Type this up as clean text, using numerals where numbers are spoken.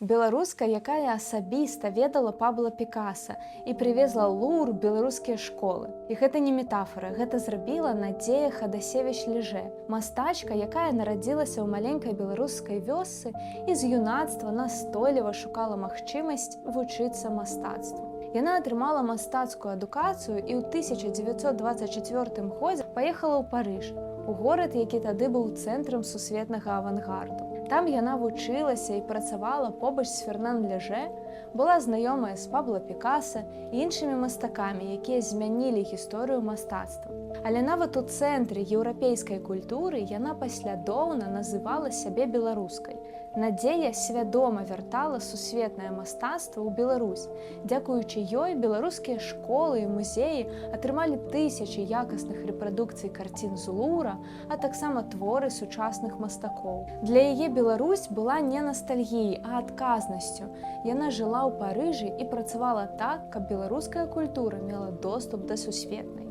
Беларуска, якая асабіста ведала Пабло Пікаса і прывезла Лур беларускія школы. І гэта не метафора, гэта зрабіла Надзея Хадасевіч-Леже, мастачка, якая нарадзілася ў маленькай беларускай вёсцы і з юнацтва настойліва шукала магчымасць вучыцца мастацтву. Яна атрымала мастацкую адукацыю і ў 1924 годзе паехала ў Парыж, у горад, які тады быў цэнтрам сусветнага авангарду. Там яна вучылася і працавала побач з Фернан Леже, была знаёмая з Пабло Пікаса і іншымі мастакамі, якія змянілі гісторыю мастацтва. Але нават у цэнтры еўрапейскай культуры яна паслядоўна называла сябе беларускай. Надзея свядома вяртала сусветнае мастацтва ў Беларусь. Дзякуючы ёй беларускія школы і музеі атрымалі тысячы якасных рэпрадукцый карцін з Лура, а таксама творы сучасных мастакоў. Для яе Беларусь была не ностальгіяй, а адказнасцю. Яна жыла ў Парыжы і працавала так, каб беларуская культура мела доступ да сусветнай.